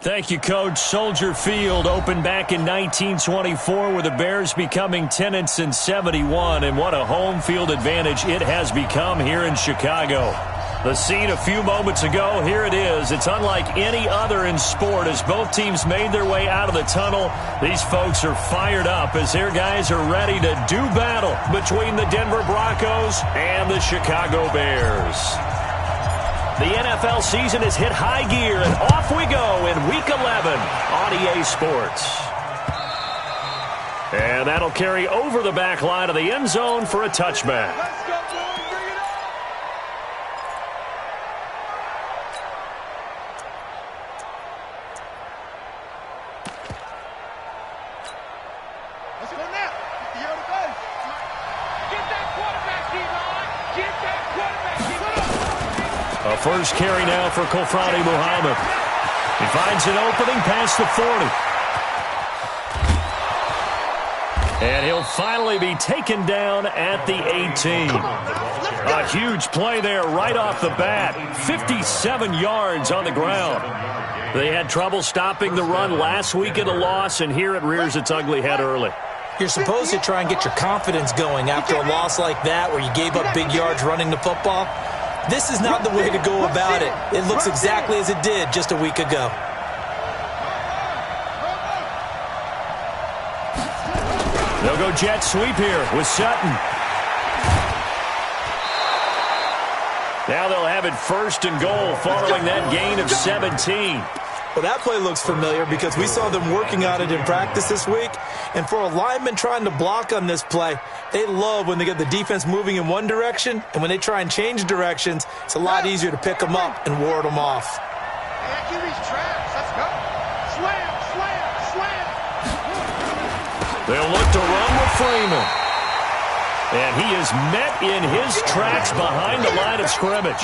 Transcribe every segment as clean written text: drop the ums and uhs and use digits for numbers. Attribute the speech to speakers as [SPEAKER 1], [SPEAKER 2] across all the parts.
[SPEAKER 1] Thank you, Coach. Soldier Field opened back in 1924 with the Bears becoming 10-71, and what a home field advantage it has become here in Chicago. The scene a few moments ago, here it is. It's unlike any other in sport as both teams made their way out of the tunnel. These folks are fired up as their guys are ready to do battle between the Denver Broncos and the Chicago Bears. The NFL season has hit high gear, and off we go in Week 11 on EA Sports. And that'll carry over the back line of the end zone for a touchback. A first carry now for Kofrani Muhammad. He finds an opening past the 40. And he'll finally be taken down at the 18. A huge play there right off the bat. 57 yards on the ground. They had trouble stopping the run last week in the loss, and here it rears its ugly head early.
[SPEAKER 2] You're supposed to try and get your confidence going after a loss like that where you gave up big yards running the football. This is not the way to go about it. It looks exactly as it did just a week ago.
[SPEAKER 1] They'll go jet sweep here with Sutton. Now they'll have it first and goal following that gain of 17.
[SPEAKER 2] Well, that play looks familiar because we saw them working on it in practice this week. And for a lineman trying to block on this play, they love when they get the defense moving in one direction. And when they try and change directions, it's a lot easier to pick them up and ward them off.
[SPEAKER 1] They'll look to run with Freeman. And he is met in his tracks behind the line of scrimmage.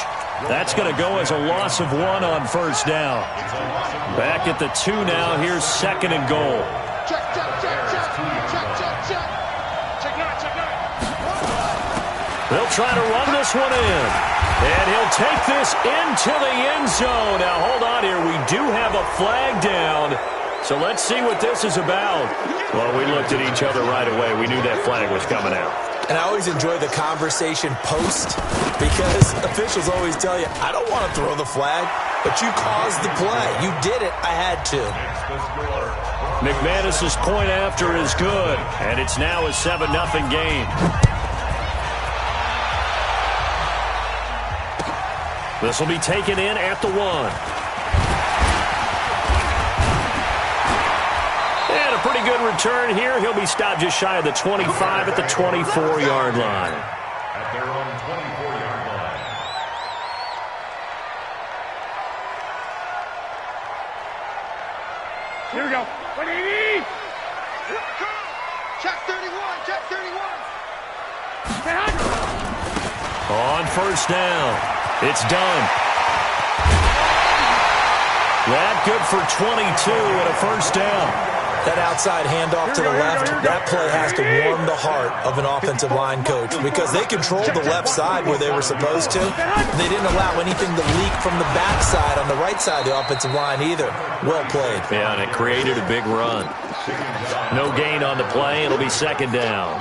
[SPEAKER 1] That's going to go as a loss of 1 on first down. Back at the 2 now. Here's second and goal. They'll try to run this one in. And he'll take this into the end zone. Now, hold on here. We do have a flag down. So let's see what this is about. Well, we looked at each other right away. We knew that flag was coming out.
[SPEAKER 2] And I always enjoy the conversation post because officials always tell you, I don't want to throw the flag, but you caused the play. You did it. I had to.
[SPEAKER 1] McManus's point after is good, and it's now a 7-0 game. This will be taken in at the 1. And a pretty good return here. He'll be stopped just shy of the 25 at the 24-yard line.
[SPEAKER 3] At their own 24-yard line.
[SPEAKER 4] Here we go. What do you need?
[SPEAKER 5] Check 31. Check 31.
[SPEAKER 1] On first down. It's done. That good for 22 and a first down.
[SPEAKER 2] That outside handoff to the left, that play has to warm the heart of an offensive line coach because they controlled the left side where they were supposed to. They didn't allow anything to leak from the backside on the right side of the offensive line either. Well played.
[SPEAKER 1] Yeah, and it created a big run. No gain on the play. It'll be second down.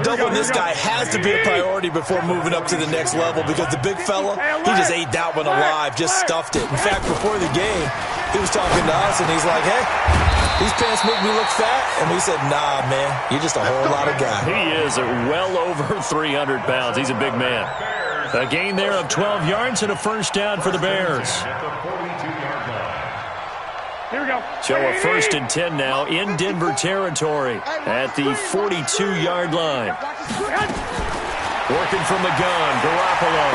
[SPEAKER 2] Doubling this guy has to be a priority before moving up to the next level because the big fella, he just ate that one alive, just stuffed it. In fact, before the game, he was talking to us, and he's like, hey, these pants make me look fat. And we said, nah, man, you're just a whole lot of guy.
[SPEAKER 1] He is well over 300 pounds. He's a big man. A gain there of 12 yards and a first down for the Bears.
[SPEAKER 4] Here we go.
[SPEAKER 1] So a first and 10 now in Denver territory at the 42-yard line. Working from the gun, Garoppolo.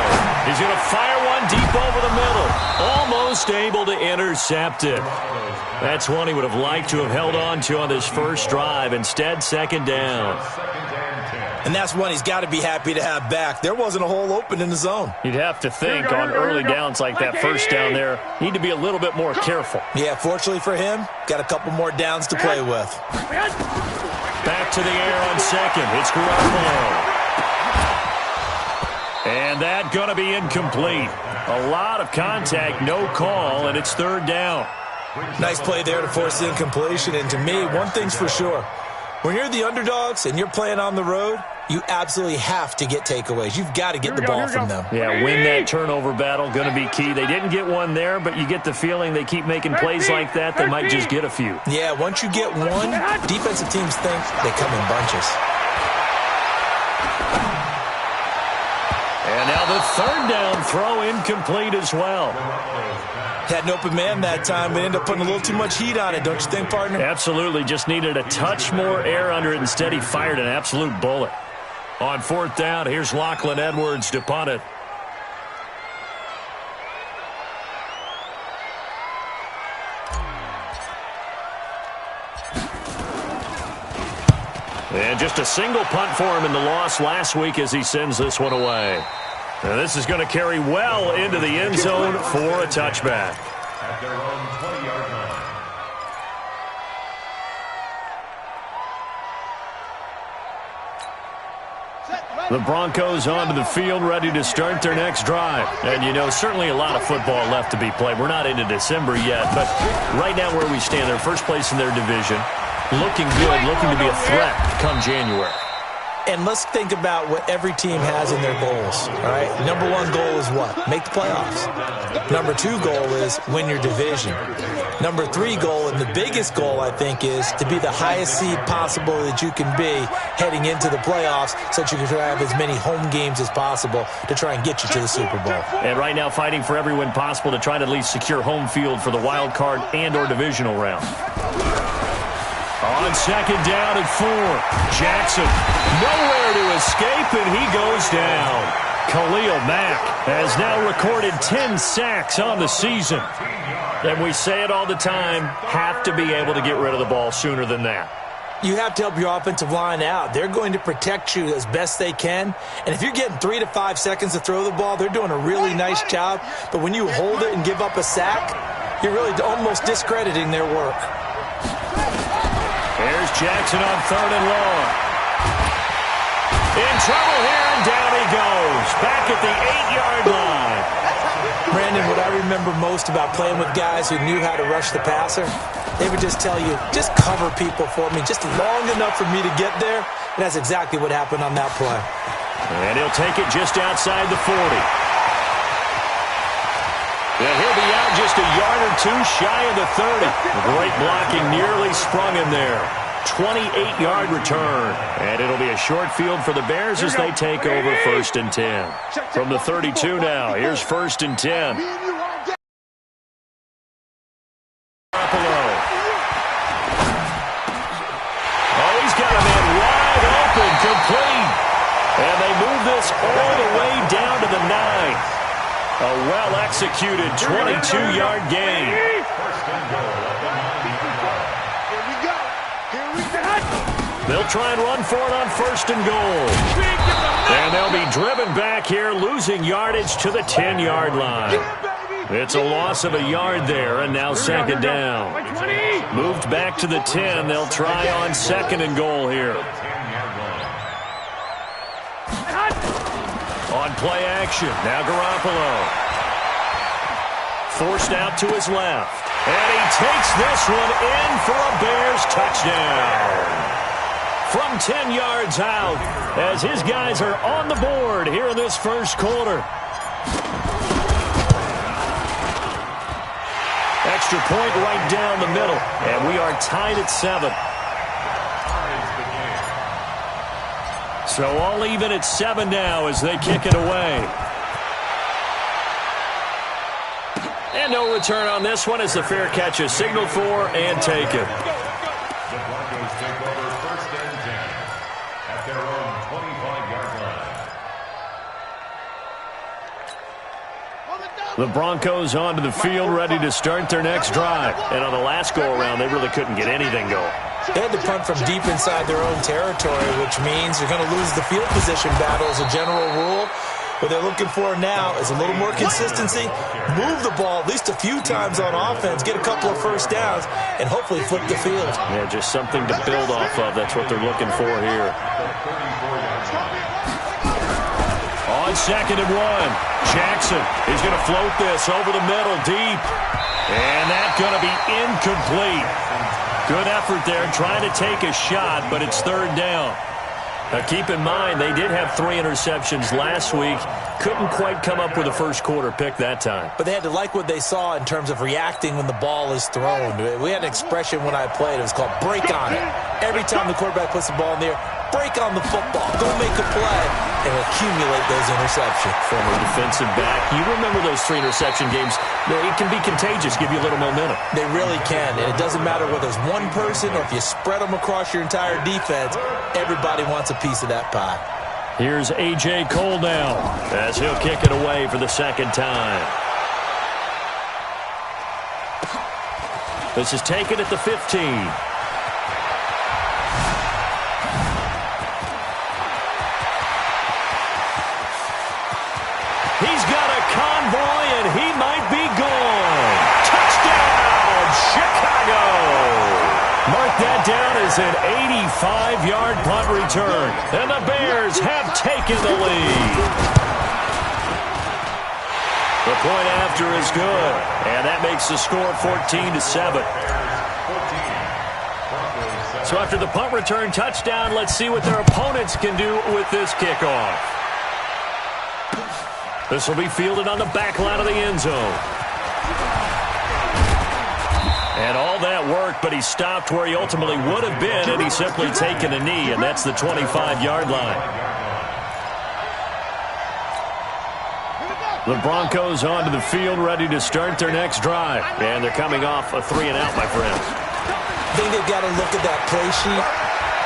[SPEAKER 1] He's going to fire one deep over the middle. Almost able to intercept it. That's one he would have liked to have held on to on this first drive. Instead, second down.
[SPEAKER 2] And that's one he's got to be happy to have back. There wasn't a hole open in the zone.
[SPEAKER 1] You'd have to think on early downs like that first down there, need to be a little bit more careful.
[SPEAKER 2] Yeah, fortunately for him, got a couple more downs to play with.
[SPEAKER 1] Back to the air on second. It's Garoppolo. And that going to be incomplete. A lot of contact, no call, and it's third down.
[SPEAKER 2] Nice play there to force the incompletion. And to me, one thing's for sure. When you're the underdogs and you're playing on the road, you absolutely have to get takeaways. You've got to get the ball from them.
[SPEAKER 1] Yeah, win that turnover battle, going to be key. They didn't get one there, but you get the feeling they keep making plays like that, they might just get a few.
[SPEAKER 2] Yeah, once you get one, defensive teams think they come in bunches.
[SPEAKER 1] And now the third down throw incomplete as well.
[SPEAKER 2] Had an open man that time, but ended up putting a little too much heat on it, don't you think, partner?
[SPEAKER 1] Absolutely. Just needed a touch more air under it. Instead, he fired an absolute bullet. On fourth down, here's Lachlan Edwards to punt it. And just a single punt for him in the loss last week as he sends this one away. Now this is going to carry well into the end zone for a touchback.
[SPEAKER 3] At their own 20-yard line.
[SPEAKER 1] The Broncos onto the field, ready to start their next drive. And, you know, certainly a lot of football left to be played. We're not into December yet, but right now where we stand, they're first place in their division. Looking good, looking to be a threat come January.
[SPEAKER 2] And let's think about what every team has in their goals, all right? Number one goal is what? Make the playoffs. Number two goal is win your division. Number three goal, and the biggest goal, I think, is to be the highest seed possible that you can be heading into the playoffs so that you can have as many home games as possible to try and get you to the Super Bowl.
[SPEAKER 1] And right now fighting for every win possible to try to at least secure home field for the wild card and or divisional round. On second down at 4, Jackson nowhere to escape, and he goes down. Khalil Mack has now recorded 10 sacks on the season. And we say it all the time, have to be able to get rid of the ball sooner than that.
[SPEAKER 2] You have to help your offensive line out. They're going to protect you as best they can. And if you're getting 3 to 5 seconds to throw the ball, they're doing a really nice job. But when you hold it and give up a sack, you're really almost discrediting their work.
[SPEAKER 1] Here's Jackson on third and long. In trouble here, and down he goes. Back at the 8-yard line.
[SPEAKER 2] Brandon, what I remember most about playing with guys who knew how to rush the passer, they would just tell you, just cover people for me, just long enough for me to get there. And that's exactly what happened on that play.
[SPEAKER 1] And he'll take it just outside the 40. Yeah, he'll be out just a yard or two shy of the 30. Great blocking nearly sprung him there. 28-yard return. And it'll be a short field for the Bears as they take over 1st and 10. From the 32 now, here's 1st and 10. Oh, he's got a man wide open, complete. And they move this all the way down to the 9. A well-executed 22-yard gain. They'll try and run for it on 1st and goal. And they'll be driven back here, losing yardage to the 10-yard line. It's a loss of a yard there, and now 2nd down. Moved back to the 10. They'll try on 2nd and goal here. On play action, now Garoppolo. Forced out to his left. And he takes this one in for a Bears touchdown. From 10 yards out, as his guys are on the board here in this first quarter. Extra point right down the middle, and we are tied at 7. So all even at 7 now as they kick it away. And no return on this one as the fair catch is signaled for and taken.
[SPEAKER 3] The Broncos take over 1st and 10 at their own 25-yard line.
[SPEAKER 1] The Broncos onto the field, ready to start their next drive. And on the last go-around, they really couldn't get anything going.
[SPEAKER 2] They had to punt from deep inside their own territory, which means they're going to lose the field position battle as a general rule. What they're looking for now is a little more consistency, move the ball at least a few times on offense, get a couple of first downs, and hopefully flip the field.
[SPEAKER 1] Yeah, just something to build off of. That's what they're looking for here. On with 2nd and 1. Jackson is going to float this over the middle deep. And that's going to be incomplete. Good effort there trying to take a shot, but it's 3rd down. Now, keep in mind, they did have 3 interceptions last week. Couldn't quite come up with a first-quarter pick that time.
[SPEAKER 2] But they had to like what they saw in terms of reacting when the ball is thrown. We had an expression when I played. It was called break on it. Every time the quarterback puts the ball in the air, break on the football. Go make a play and accumulate those interceptions.
[SPEAKER 1] Former defensive back. You remember those 3 interception games. It can be contagious, give you a little momentum.
[SPEAKER 2] They really can, and it doesn't matter whether it's one person or if you spread them across your entire defense. Everybody wants a piece of that pie.
[SPEAKER 1] Here's A.J. Cole now as he'll kick it away for the 2nd time. This is taken at the 15. He's got a convoy, and he might be gone. Touchdown, Chicago! Mark that down as an 85-yard punt return. And the Bears have taken the lead. The point after is good. And that makes the score 14-7. So after the punt return touchdown, let's see what their opponents can do with this kickoff. This will be fielded on the back line of the end zone. And all that work, but he stopped where he ultimately would have been, and he's simply taken a knee, and that's the 25-yard line. The Broncos onto the field, ready to start their next drive. And they're coming off a 3-and-out, my friend.
[SPEAKER 2] I think they've got to look at that play sheet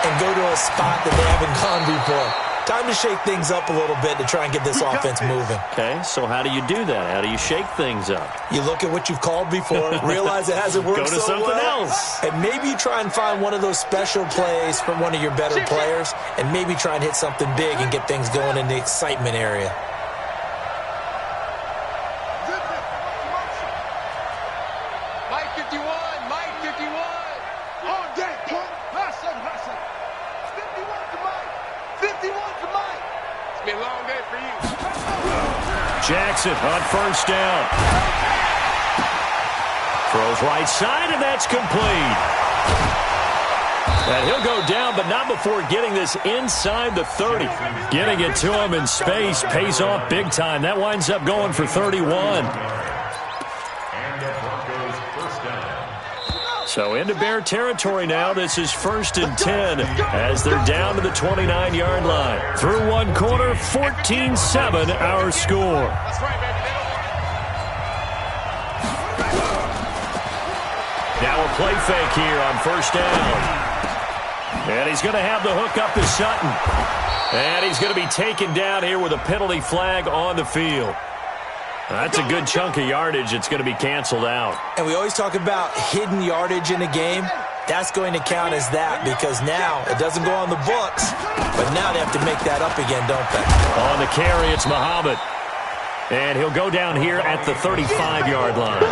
[SPEAKER 2] and go to a spot that they haven't gone before. Time to shake things up a little bit to try and get this offense moving.
[SPEAKER 1] Okay, so how do you do that? How do you shake things up?
[SPEAKER 2] You look at what you've called before, realize it hasn't worked
[SPEAKER 1] so well. Go to something else.
[SPEAKER 2] And maybe you try and find one of those special plays from one of your better players, and maybe try and hit something big and get things going in the excitement area.
[SPEAKER 5] Mike 51, Mike 51. All day, punk. Hustle. 51 to Mike. 51 to Mike. It's been a long day for you.
[SPEAKER 1] Jackson on 1st down. Throws right side, and that's complete. And he'll go down, but not before getting this inside the 30. Getting it to him in space pays off big time. That winds up going for 31. So into Bear territory now. This is 1st and 10 as they're down to the 29-yard line. Through one quarter, 14-7 our score. Now a play fake here on 1st down. And he's going to have the hook up to Sutton. And he's going to be taken down here with a penalty flag on the field. That's a good chunk of yardage. It's going to be canceled out.
[SPEAKER 2] And we always talk about hidden yardage in a game. That's going to count as that because now it doesn't go on the books, but now they have to make that up again, don't they?
[SPEAKER 1] On the carry, it's Muhammad. And he'll go down here at the 35-yard line.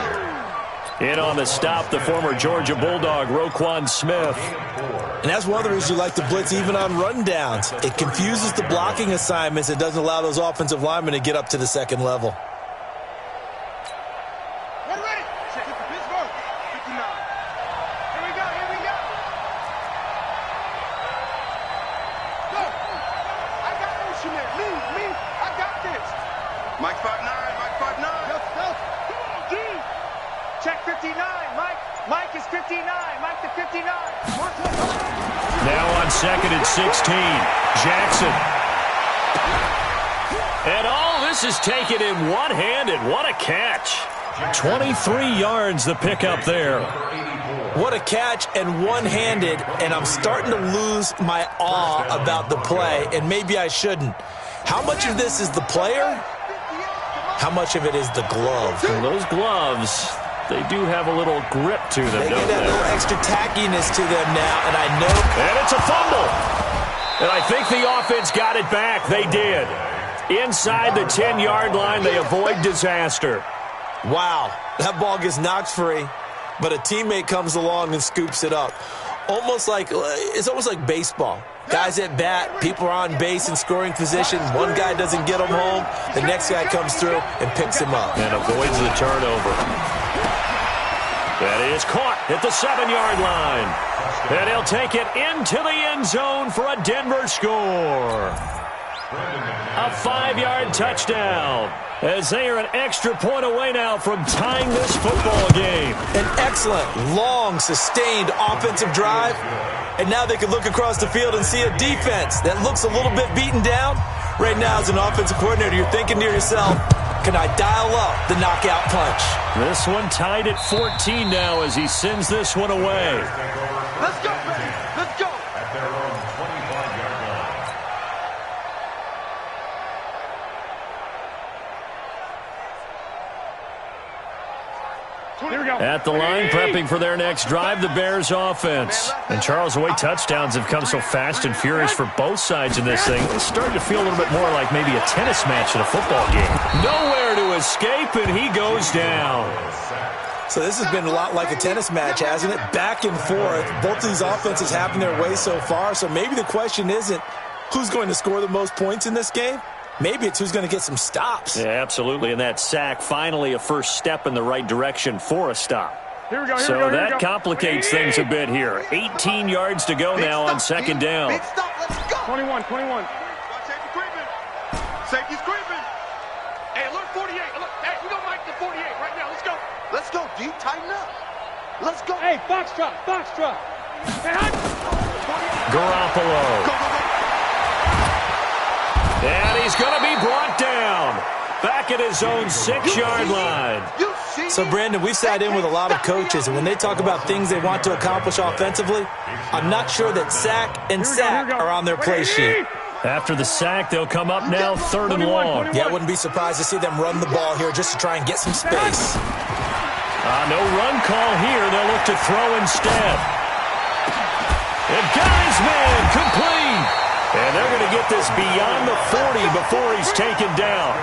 [SPEAKER 1] In on the stop, the former Georgia Bulldog, Roquan Smith.
[SPEAKER 2] And that's one of the reasons you like to blitz even on rundowns. It confuses the blocking assignments. It doesn't allow those offensive linemen to get up to the second level.
[SPEAKER 5] Mike is 59. Mike to 59.
[SPEAKER 1] Now on 2nd and 16. Jackson. And all this is taken in one-handed. What a catch. 23 yards the pickup there.
[SPEAKER 2] What a catch and one-handed, and I'm starting to lose my awe about the play, and maybe I shouldn't. How much of this is the player? How much of it is the glove?
[SPEAKER 1] Well, those gloves, they do have a little grip to them,
[SPEAKER 2] They
[SPEAKER 1] don't
[SPEAKER 2] get that
[SPEAKER 1] they?
[SPEAKER 2] little extra tackiness to them now, and I know.
[SPEAKER 1] And it's a fumble. And I think the offense got it back. They did. Inside the 10-yard line, they avoid disaster.
[SPEAKER 2] Wow, that ball gets knocked free, but a teammate comes along and scoops it up. Almost like it's almost like baseball. Guys at bat, people are on base in scoring position. One guy doesn't get him home. The next guy comes through and picks him up.
[SPEAKER 1] And avoids the turnover. That is caught at the 7-yard line. And he'll take it into the end zone for a Denver score. A 5-yard touchdown. As they are an extra point away now from tying this football game.
[SPEAKER 2] An excellent, long, sustained offensive drive. And now they can look across the field and see a defense that looks a little bit beaten down. Right now, as an offensive coordinator, you're thinking to yourself, can I dial up the knockout punch?
[SPEAKER 1] This one tied at 14 now as he sends this one away.
[SPEAKER 5] Let's go, baby. Let's go.
[SPEAKER 3] At their own 25-yard line.
[SPEAKER 4] Here we go.
[SPEAKER 1] At the line, prepping for their next drive, the Bears offense. And Charles, the way touchdowns have come so fast and furious for both sides in this thing, it's starting to feel a little bit more like maybe a tennis match in a football game. Nowhere to escape, and he goes down.
[SPEAKER 2] So this has been a lot like a tennis match, hasn't it? Back and forth. Both of these offenses having their way so far. So maybe the question isn't who's going to score the most points in this game. Maybe it's who's going to get some stops.
[SPEAKER 1] Yeah, absolutely. And that sack, finally a first step in the right direction for a stop.
[SPEAKER 4] Here we go.
[SPEAKER 1] So that complicates things a bit here. 18 yards to go now on second down.
[SPEAKER 5] Big stop. Let's go.
[SPEAKER 4] 21.
[SPEAKER 5] Safety's creeping. Safety's creeping. Hey, alert 48. Alert. Hey, we don't like the 48 right now. Let's go. Let's go, D. Tighten up. Let's go.
[SPEAKER 4] Hey, Foxtrot. Hey,
[SPEAKER 1] Garoppolo.
[SPEAKER 5] Go.
[SPEAKER 1] And he's going to be brought down. Back at his own 6-yard line.
[SPEAKER 5] You see?
[SPEAKER 2] So, Brandon, we've sat in with a lot of coaches, and when they talk about things they want to accomplish offensively, I'm not sure that sack and sack are on their play sheet.
[SPEAKER 1] After the sack, they'll come up now 3rd and long.
[SPEAKER 2] Yeah, I wouldn't be surprised to see them run the ball here just to try and get some space.
[SPEAKER 1] No run call here. They'll look to throw instead. And got his man complete. And they're going to get this beyond the 40 before he's taken down.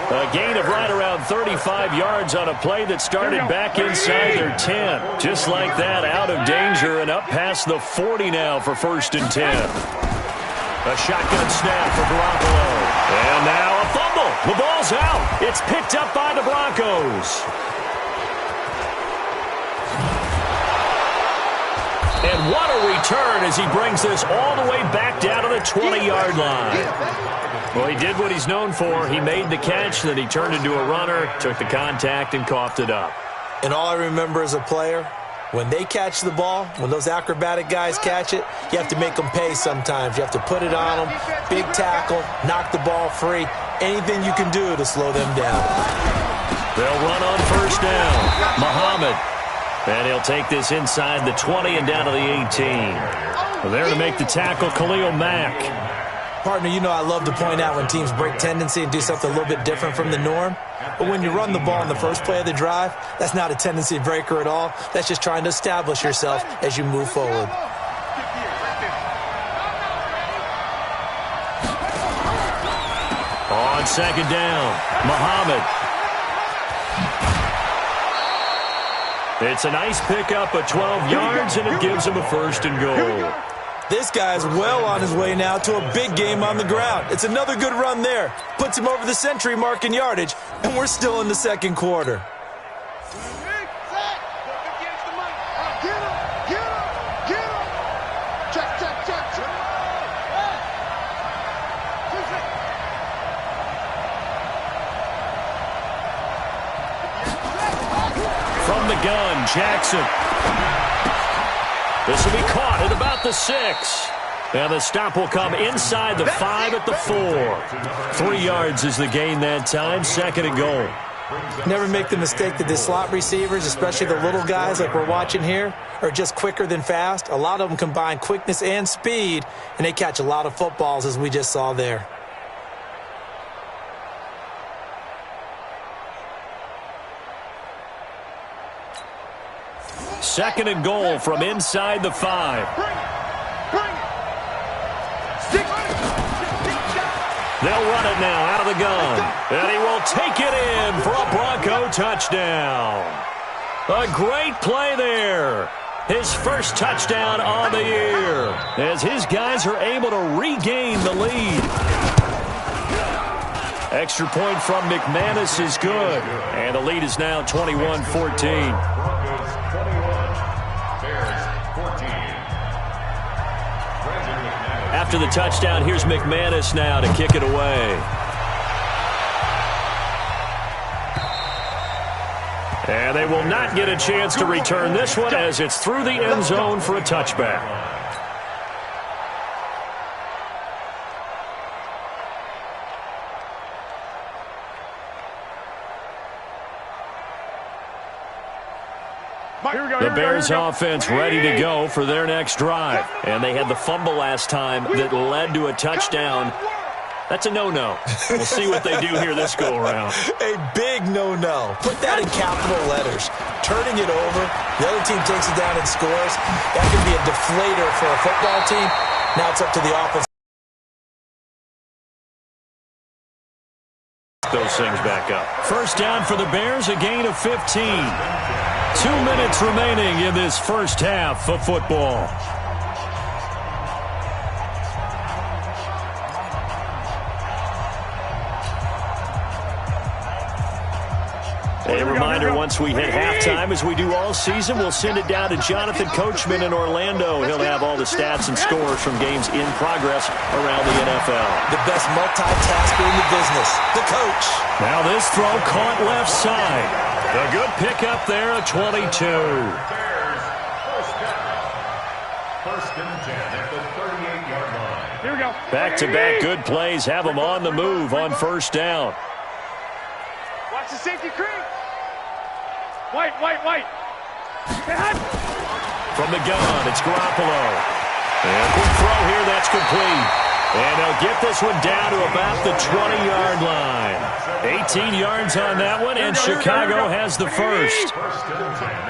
[SPEAKER 1] A gain of right around 35 yards on a play that started back inside their 10. Just like that, out of danger and up past the 40 now for 1st and 10. A shotgun snap for Garoppolo. And now a fumble. The ball's out. It's picked up by the Broncos. And what a return as he brings this all the way back down to the 20-yard line. Well, he did what he's known for. He made the catch, then he turned into a runner, took the contact, and coughed it up.
[SPEAKER 2] And all I remember as a player, when they catch the ball, when those acrobatic guys catch it, you have to make them pay sometimes. You have to put it on them, big tackle, knock the ball free, anything you can do to slow them down.
[SPEAKER 1] They'll run on 1st down. Muhammad. And he'll take this inside the 20 and down to the 18. Well, there to make the tackle, Khalil Mack.
[SPEAKER 2] Partner, you know I love to point out when teams break tendency and do something a little bit different from the norm. But when you run the ball in the first play of the drive, that's not a tendency breaker at all. That's just trying to establish yourself as you move forward.
[SPEAKER 1] On 2nd down, Muhammad. It's a nice pickup of 12 yards, and it gives him a 1st and goal.
[SPEAKER 2] This guy's well on his way now to a big game on the ground. It's another good run there. Puts him over the century mark in yardage, and we're still in the 2nd quarter.
[SPEAKER 1] From the gun, Jackson. This will be caught at about the 6. And the stop will come inside the 5 at the 4. 3 yards is the gain that time, 2nd and goal.
[SPEAKER 2] Never make the mistake that the slot receivers, especially the little guys like we're watching here, are just quicker than fast. A lot of them combine quickness and speed, and they catch a lot of footballs, as we just saw there.
[SPEAKER 1] Second and goal from inside the 5. They'll run it now out of the gun. And he will take it in for a Bronco touchdown. A great play there. his first touchdown on the year, as his guys are able to regain the lead. Extra point from McManus is good, and the lead is now 21-14. After the touchdown, here's McManus now to kick it away. And they will not get a chance to return this one as it's through the end zone for a touchback. The Bears offense ready to go for their next drive. And they had the fumble last time that led to a touchdown. That's a no-no. We'll see what they do here this go-around.
[SPEAKER 2] A big no-no. Put that in capital letters. Turning it over, the other team takes it down and scores. That could be a deflator for a football team. Now it's up to the offense.
[SPEAKER 1] Those things back up. First down for the Bears, a gain of 15. 2 minutes remaining in this first half of football. A reminder, once we hit halftime, as we do all season, we'll send it down to Jonathan Coachman in Orlando. He'll have all the stats and scores from games in progress around the NFL.
[SPEAKER 2] The best multitasker in the business, the coach.
[SPEAKER 1] Now this throw caught left side. A good pickup there, a 22.
[SPEAKER 3] First and 10 at the 38-yard line.
[SPEAKER 4] Here we go.
[SPEAKER 1] Back-to-back good plays have them on the move on first down.
[SPEAKER 4] Watch the safety creep. White.
[SPEAKER 1] From the gun, it's Garoppolo. And quick throw here, that's complete. And they'll get this one down to about the 20-yard line. 18 yards on that one, and Chicago has the first.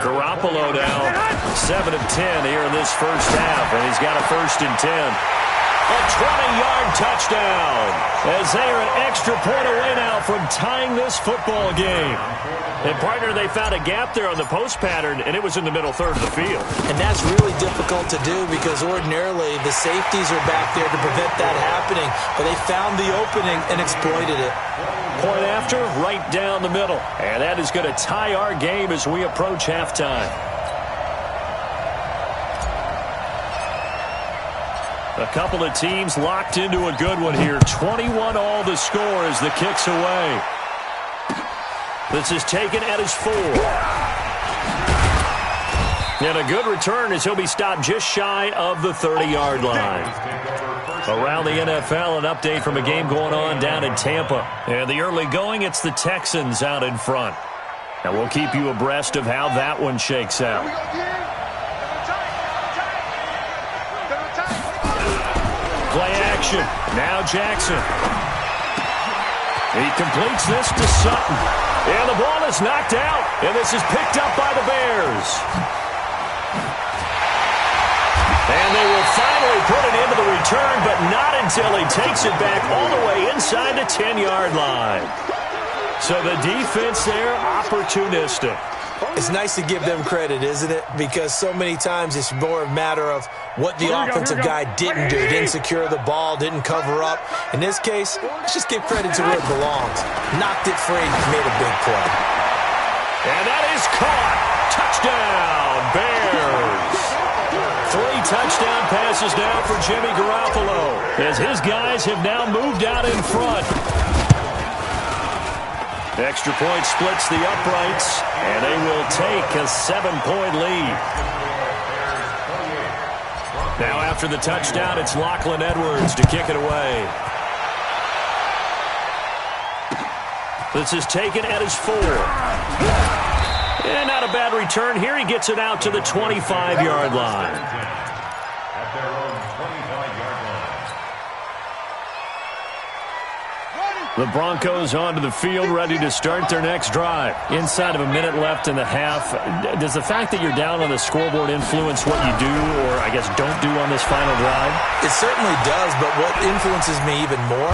[SPEAKER 1] Garoppolo now 7 of 10 here in this first half, and he's got a 1st and 10. A 20-yard touchdown, as they are an extra point away now from tying this football game. And, partner, they found a gap there on the post pattern, and it was in the middle third of the field.
[SPEAKER 2] And that's really difficult to do because ordinarily the safeties are back there to prevent that happening. But they found the opening and exploited it.
[SPEAKER 1] Point after, right down the middle. And that is going to tie our game as we approach halftime. A couple of teams locked into a good one here. 21 all the score as the kick's away. This is taken at his 4. And a good return as he'll be stopped just shy of the 30-yard line. Around the NFL, an update from a game going on down in Tampa. And the early going, it's the Texans out in front. And we'll keep you abreast of how that one shakes out. Play action. Now Jackson. He completes this to Sutton. And the ball is knocked out. And this is picked up by the Bears. And they will finally put it into the return, but not until he takes it back all the way inside the 10-yard line. So the defense there, opportunistic.
[SPEAKER 2] It's nice to give them credit, isn't it? Because so many times it's more a matter of what the offensive guy didn't do. Didn't secure the ball, didn't cover up. In this case, let's just give credit to where it belongs. Knocked it free, made a big play.
[SPEAKER 1] And that is caught. Touchdown, Bears. 3 touchdown passes now for Jimmy Garoppolo, as his guys have now moved out in front. Extra point splits the uprights, and they will take a 7-point lead. Now after the touchdown, it's Lachlan Edwards to kick it away. This is taken at his 4. And not a bad return here. He gets it out to the 25-yard line.
[SPEAKER 3] At their own 25-yard line.
[SPEAKER 1] The Broncos onto the field, ready to start their next drive. Inside of a minute left in the half. Does the fact that you're down on the scoreboard influence what you do, or I guess don't do on this final drive?
[SPEAKER 2] It certainly does, but what influences me even more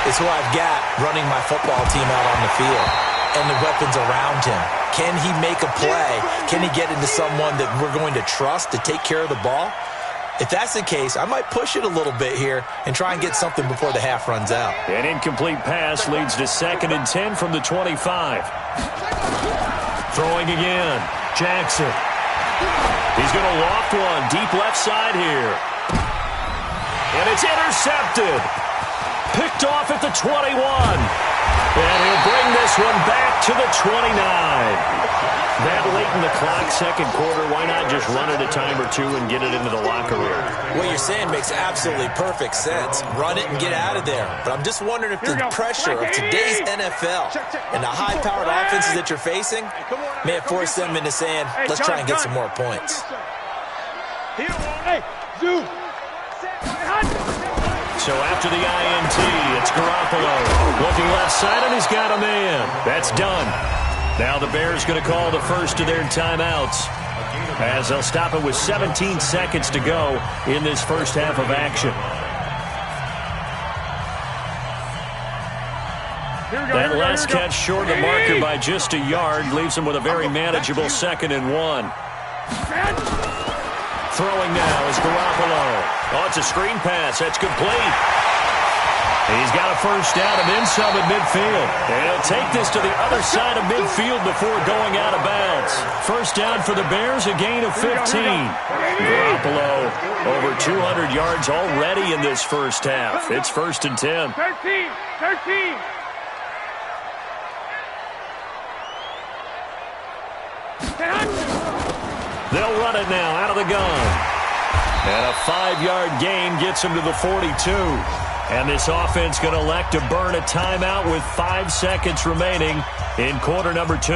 [SPEAKER 2] is who I've got running my football team out on the field. and the weapons around him. Can he make a play? Can he get into someone that we're going to trust to take care of the ball? If that's the case, I might push it a little bit here and try and get something before the half runs out.
[SPEAKER 1] An incomplete pass leads to 2nd and 10 from the 25. Throwing again. Jackson. He's going to loft one deep left side here. And it's intercepted. Picked off at the 21. And he'll bring this one back to the 29. That late in the clock, second quarter, why not just run it a time or two and get it into the locker room?
[SPEAKER 2] What you're saying makes absolutely perfect sense. Run it and get out of there. But I'm just wondering if the pressure of today's NFL and the high-powered offenses that you're facing may have forced them into saying, let's try and get some more points.
[SPEAKER 1] So after the INT, it's Garoppolo. Looking left side, and he's got a man. That's done. Now the Bears going to call the first of their timeouts as they'll stop it with 17 seconds to go in this first half of action. That last catch short of the marker by just a yard leaves him with a very manageable 2nd and 1. Throwing now is Garoppolo. Oh, it's a screen pass. That's complete. He's got a first down and then some at midfield. And he'll take this to the other side of midfield before going out of bounds. First down for the Bears, a gain of 15. Garoppolo over 200 yards already in this first half. It's 1st and 10.
[SPEAKER 4] 13.
[SPEAKER 1] They'll run it now out of the gun. And a 5-yard gain gets him to the 42. And this offense going to elect to burn a timeout with 5 seconds remaining in quarter number 2.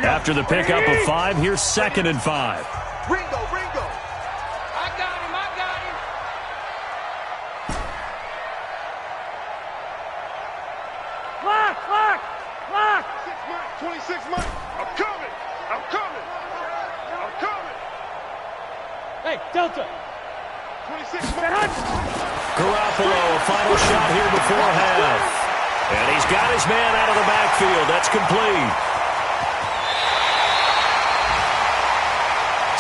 [SPEAKER 1] After the pickup of 5, here's 2nd and 5.
[SPEAKER 5] Ringo. I got him.
[SPEAKER 4] Lock.
[SPEAKER 5] 26 months. I'm coming.
[SPEAKER 4] Hey, Delta.
[SPEAKER 5] 26 months.
[SPEAKER 1] Garoppolo, a final shot here before half. And he's got his man out of the backfield. That's complete.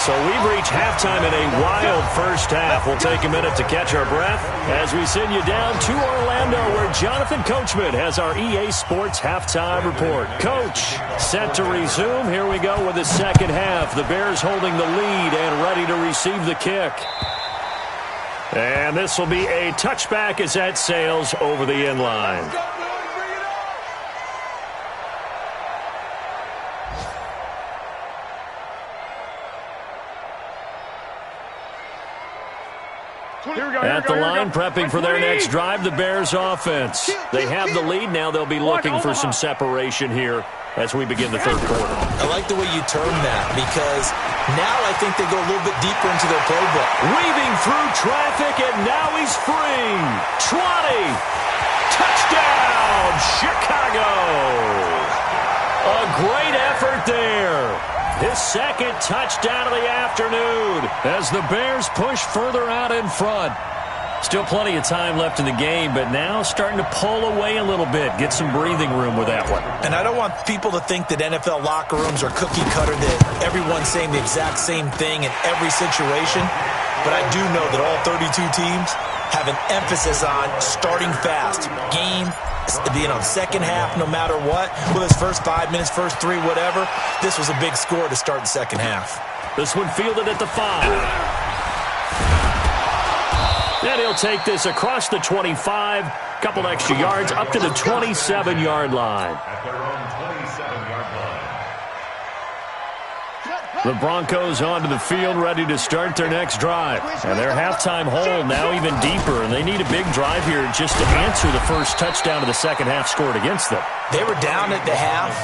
[SPEAKER 1] So we've reached halftime in a wild first half. We'll take a minute to catch our breath as we send you down to Orlando, where Jonathan Coachman has our EA Sports halftime report. Coach, set to resume. Here we go with the second half. The Bears holding the lead and ready to receive the kick. And this will be a touchback as that sails over the end line. At the line, prepping for their next drive, the Bears offense. They have the lead. Now they'll be looking for some separation here as we begin the third quarter.
[SPEAKER 2] I like the way you term that, because now I think they go a little bit deeper into their playbook.
[SPEAKER 1] Weaving through traffic, and now he's free. 20. Touchdown, Chicago. A great effort there. His second touchdown of the afternoon as the Bears push further out in front. Still plenty of time left in the game, but now starting to pull away a little bit, get some breathing room with that one.
[SPEAKER 2] And I don't want people to think that NFL locker rooms are cookie cutter, that everyone's saying the exact same thing in every situation. But I do know that all 32 teams have an emphasis on starting fast. Game, second half, no matter what. With his first 5 minutes, first 3, whatever. This was a big score to start the second half.
[SPEAKER 1] This one fielded at the 5. And he'll take this across the 25, couple extra yards, up to the 27-yard line.
[SPEAKER 3] At their own 27-yard line.
[SPEAKER 1] The Broncos onto the field, ready to start their next drive. And their halftime hole now even deeper, and they need a big drive here just to answer the first touchdown of the second half scored against them.
[SPEAKER 2] They were down at the half.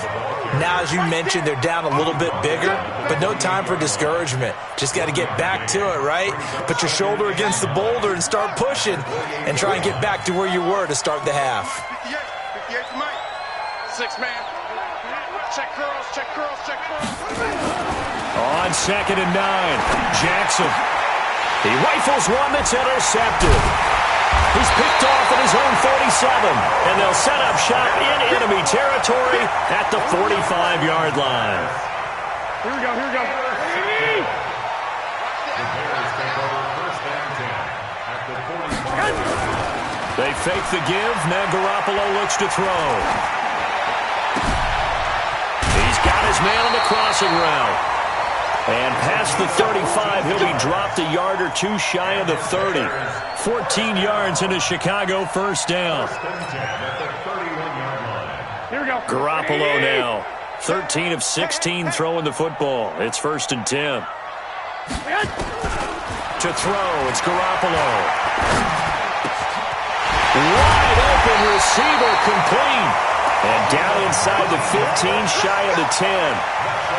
[SPEAKER 2] Now, as you mentioned, they're down a little bit bigger, but no time for discouragement. Just got to get back to it, right? Put your shoulder against the boulder and start pushing and try and get back to where you were to start the half.
[SPEAKER 5] 58 to Mike. 6 man. Check curls.
[SPEAKER 1] On 2nd and 9, Jackson. He rifles one that's intercepted. He's picked off at his own 47, and they'll set up shop in enemy territory at the 45-yard line.
[SPEAKER 4] Here we go, here we go.
[SPEAKER 3] The Bears take over first and 10 at the 45.
[SPEAKER 1] They fake the give. Now Garoppolo looks to throw. He's got his man on the crossing route. And past the 35, he'll be dropped a yard or two shy of the 30. 14 yards into Chicago, first down.
[SPEAKER 4] Here we go.
[SPEAKER 1] Garoppolo now. 13 of 16 throwing the football. It's first and 10. To throw, it's Garoppolo. Wide open receiver, complete. And down inside the 15, shy of the 10.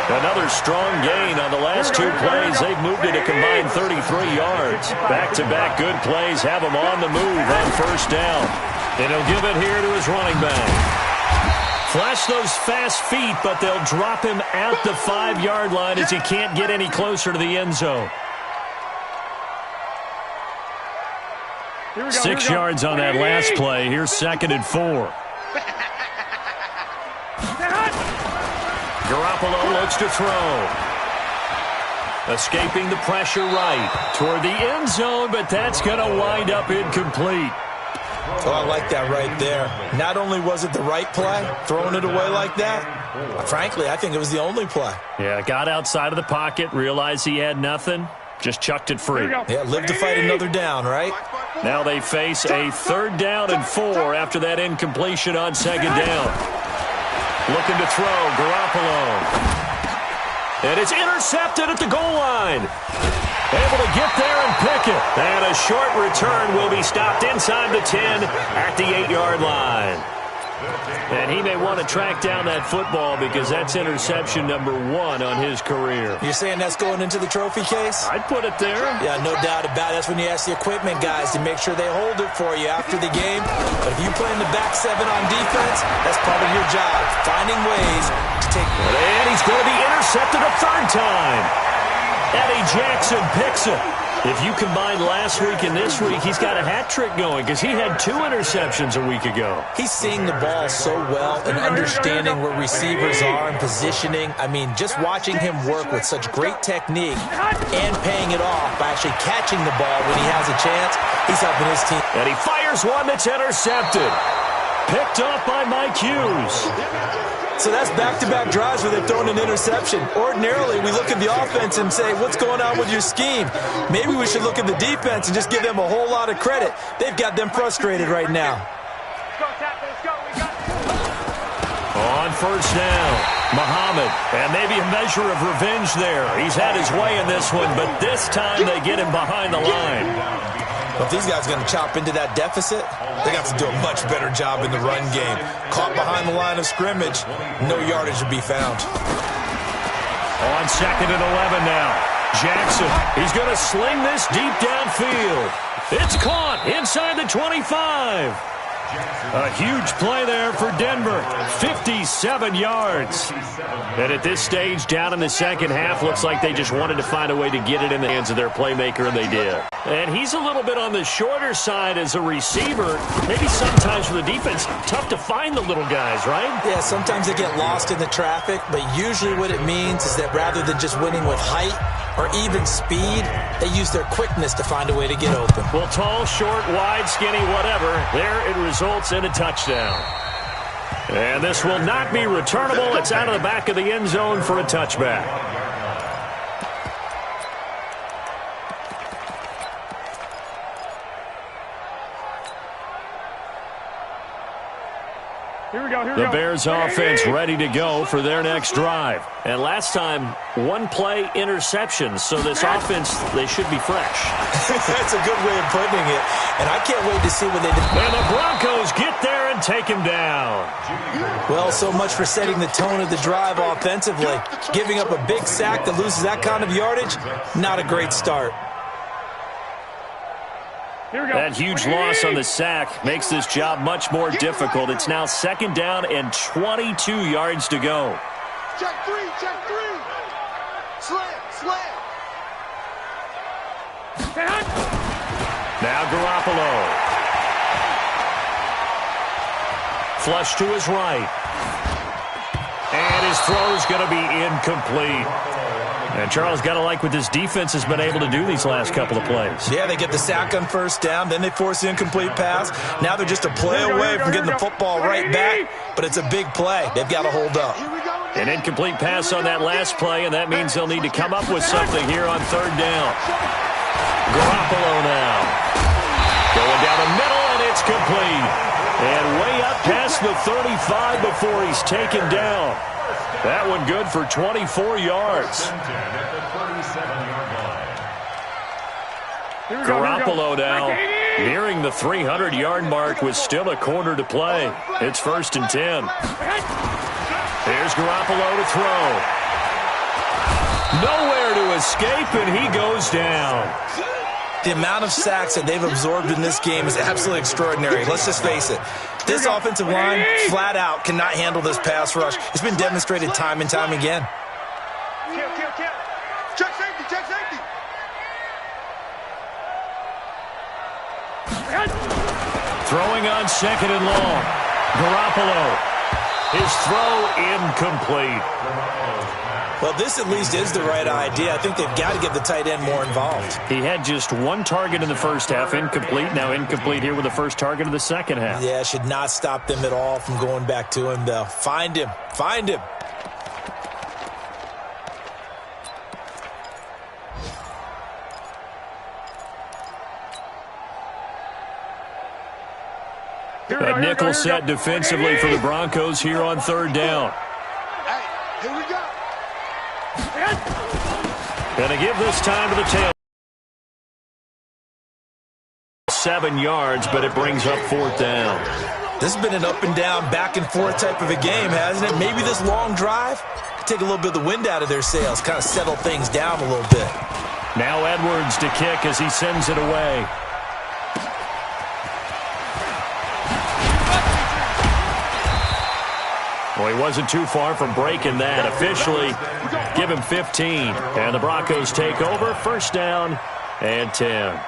[SPEAKER 1] Another strong gain on the last two plays. They've moved it a combined 33 yards. Back-to-back good plays have him on the move on first down. And he'll give it here to his running back. Flash those fast feet, but they'll drop him at the 5-yard line as he can't get any closer to the end zone. 6 yards on that last play. Here's second and 4. Garoppolo looks to throw. Escaping the pressure right toward the end zone, but that's going to wind up incomplete.
[SPEAKER 2] Oh, I like that right there. Not only was it the right play, throwing it away like that, frankly, I think it was the only play.
[SPEAKER 1] Yeah, got outside of the pocket, realized he had nothing, just chucked it free.
[SPEAKER 2] Yeah, live to fight another down, right?
[SPEAKER 1] Now they face a 3rd down and 4 after that incompletion on 2nd down. Looking to throw, Garoppolo. And it's intercepted at the goal line. Able to get there and pick it. And a short return will be stopped inside the 10 at the 8-yard line. And he may want to track down that football because that's interception number 1 on his career.
[SPEAKER 2] You're saying that's going into the trophy case?
[SPEAKER 1] I'd put it there.
[SPEAKER 2] Yeah, no doubt about it. That's when you ask the equipment guys to make sure they hold it for you after the game. But if you play in the back 7 on defense, that's part of your job, finding ways to take it.
[SPEAKER 1] And he's going to be intercepted a 3rd time. Eddie Jackson picks it. If you combine last week and this week, he's got a hat trick going because he had 2 interceptions a week ago.
[SPEAKER 2] He's seeing the ball so well and understanding where receivers are and positioning. I mean, just watching him work with such great technique and paying it off by actually catching the ball when he has a chance, he's helping his team.
[SPEAKER 1] And he fires one that's intercepted. Picked up by Mike Hughes.
[SPEAKER 2] So that's back-to-back drives where they've thrown an interception. Ordinarily, we look at the offense and say, what's going on with your scheme? Maybe we should look at the defense and just give them a whole lot of credit. They've got them frustrated right now.
[SPEAKER 1] On first down, Muhammad. And maybe a measure of revenge there. He's had his way in this one, but this time they get him behind the line.
[SPEAKER 2] But if these guys are going to chop into that deficit, they got to do a much better job in the run game. Caught behind the line of scrimmage, no yardage to be found.
[SPEAKER 1] On 2nd and 11 now. Jackson, he's going to sling this deep downfield. It's caught inside the 25. A huge play there for Denver. 57 yards. And at this stage, down in the second half, looks like they just wanted to find a way to get it in the hands of their playmaker, and they did. And he's a little bit on the shorter side as a receiver. Maybe sometimes for the defense, tough to find the little guys, right?
[SPEAKER 2] Yeah, sometimes they get lost in the traffic, but usually what it means is that rather than just winning with height or even speed, they use their quickness to find a way to get open.
[SPEAKER 1] Well, tall, short, wide, skinny, whatever, there it results in a touchdown. And this will not be returnable. It's out of the back of the end zone for a touchback.
[SPEAKER 4] Here we go, here we
[SPEAKER 1] The
[SPEAKER 4] go.
[SPEAKER 1] Bears offense ready to go for their next drive. And last time, 1 play interception. So this offense, they should be fresh.
[SPEAKER 2] That's a good way of putting it. And I can't wait to see what they do.
[SPEAKER 1] And the Broncos get there and take him down.
[SPEAKER 2] Well, so much for setting the tone of the drive offensively. Giving up a big sack that loses that kind of yardage, not a great start.
[SPEAKER 4] Here we go.
[SPEAKER 1] That huge loss on the sack makes this job much more difficult. It's now 2nd down and 22 yards to go.
[SPEAKER 5] Check 3, check 3. Slam, slam.
[SPEAKER 1] Now Garoppolo. Flush to his right. And his throw's going to be incomplete. And Charles, got to like what this defense has been able to do these last couple of plays.
[SPEAKER 2] Yeah, they get the sack on first down, then they force the incomplete pass. Now they're just a play away from getting the football right back, but it's a big play. They've got to hold up.
[SPEAKER 1] An incomplete pass on that last play, and that means they'll need to come up with something here on third down. Garoppolo now. Going down the middle, and it's complete. And way up past the 35 before he's taken down. That one good for 24 yards. Garoppolo now nearing the 300-yard mark with still a quarter to play. It's 1st and 10. Here's Garoppolo to throw. Nowhere to escape, and he goes down.
[SPEAKER 2] The amount of sacks that they've absorbed in this game is absolutely extraordinary. Let's just face it. This offensive line, flat out, cannot handle this pass rush. It's been demonstrated time and time again.
[SPEAKER 5] Kill. Check safety.
[SPEAKER 1] Throwing on 2nd and long. Garoppolo. His throw incomplete.
[SPEAKER 2] Well, this at least is the right idea. I think they've got to get the tight end more involved.
[SPEAKER 1] He had just one target in the first half, incomplete. Now incomplete here with the first target of the second half.
[SPEAKER 2] Yeah, should not stop them at all from going back to him, though. Find him.
[SPEAKER 1] A nickel set defensively for the Broncos here on third down.
[SPEAKER 5] Hey, here we go.
[SPEAKER 1] Gonna give this time to the tail. 7 yards, but it brings up 4th down.
[SPEAKER 2] This has been an up and down, back and forth type of a game, hasn't it? Maybe this long drive could take a little bit of the wind out of their sails, kind of settle things down a little bit.
[SPEAKER 1] Now Edwards to kick as he sends it away. Well, he wasn't too far from breaking that. Officially, give him 15. And the Broncos take over. 1st down and 10.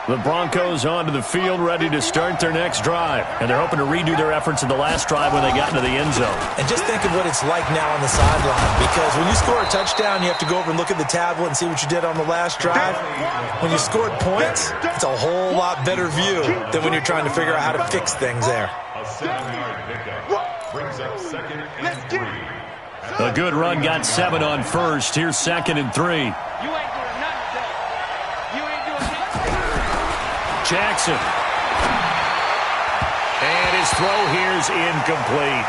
[SPEAKER 1] The Broncos onto the field, ready to start their next drive. And they're hoping to redo their efforts in the last drive when they got into the end zone.
[SPEAKER 2] And just think of what it's like now on the sideline. Because when you score a touchdown, you have to go over and look at the tablet and see what you did on the last drive. When you scored points, it's a whole lot better view than when you're trying to figure out how to fix things there.
[SPEAKER 3] A 7-yard pickup brings up 2nd and 3.
[SPEAKER 1] A good run got 7 on first. Here's 2nd and 3. Jackson. And his throw here's incomplete.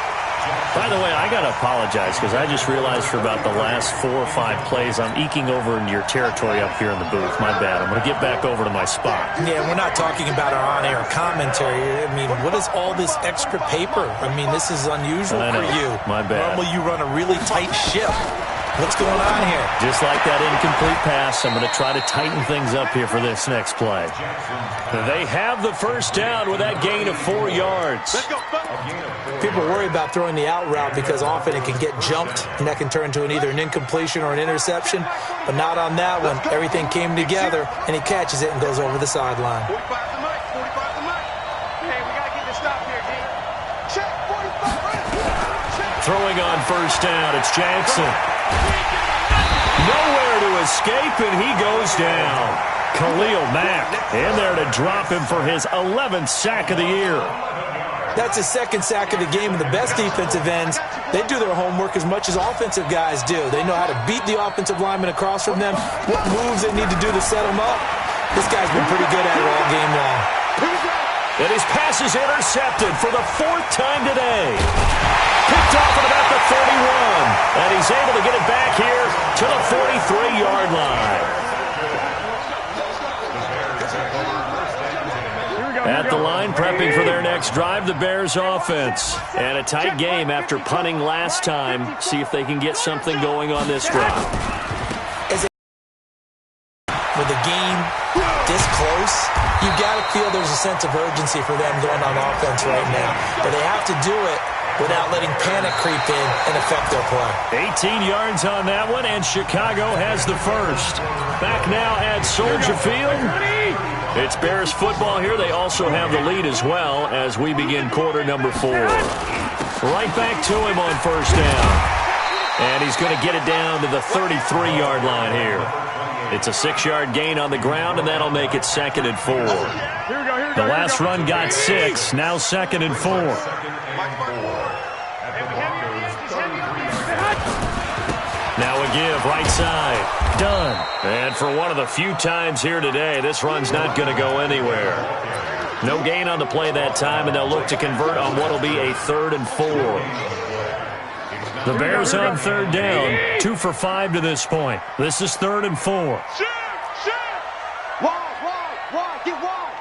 [SPEAKER 1] By the way, I got to apologize because I just realized for about the last 4 or 5 plays I'm eking over into your territory up here in the booth. My bad. I'm going to get back over to my spot.
[SPEAKER 2] Yeah, we're not talking about our on-air commentary. I mean, what is all this extra paper? I mean, this is unusual for you.
[SPEAKER 1] My bad.
[SPEAKER 2] Normally you run a really tight ship. What's going on here?
[SPEAKER 1] Just like that incomplete pass, I'm going to try to tighten things up here for this next play. They have the 1st down with that gain of 4 yards.
[SPEAKER 2] People worry about throwing the out route because often it can get jumped, and that can turn into either an incompletion or an interception, but not on that one. Everything came together, and he catches it and goes over the sideline.
[SPEAKER 5] 45 to Mike. Hey, we got to get this stop here, D. Check, 45.
[SPEAKER 1] Throwing on 1st down, it's Jackson. Nowhere to escape, and he goes down. Khalil Mack in there to drop him for his 11th sack of the year.
[SPEAKER 2] That's his 2nd sack of the game, and the best defensive ends, they do their homework as much as offensive guys do. They know how to beat the offensive lineman across from them, what moves they need to do to set them up. This guy's been pretty good at it all game long.
[SPEAKER 1] And his pass is intercepted for the 4th time today. Picked off at about the 31. And he's able to get it back here to the 43-yard line. At the line, prepping for their next drive, the Bears offense. And a tight game after punting last time. See if they can get something going on this drive.
[SPEAKER 2] With the game this close, you got to feel there's a sense of urgency for them going on offense right now. But they have to do it without letting panic creep in and affect their play.
[SPEAKER 1] 18 yards on that one, and Chicago has the 1st. Back now at Soldier Field. It's Bears football here. They also have the lead as well as we begin quarter number 4. Right back to him on first down. And he's going to get it down to the 33-yard line here. It's a 6-yard gain on the ground, and that'll make it 2nd and 4. The last run got 6. Now 2nd and 4. Now a give, right side. Done. And for one of the few times here today, this run's not going to go anywhere. No gain on the play that time, and they'll look to convert on what will be a 3rd and 4. The Bears on 3rd down, 2 for 5 to this point. This is 3rd and 4.
[SPEAKER 5] Wide, get wide.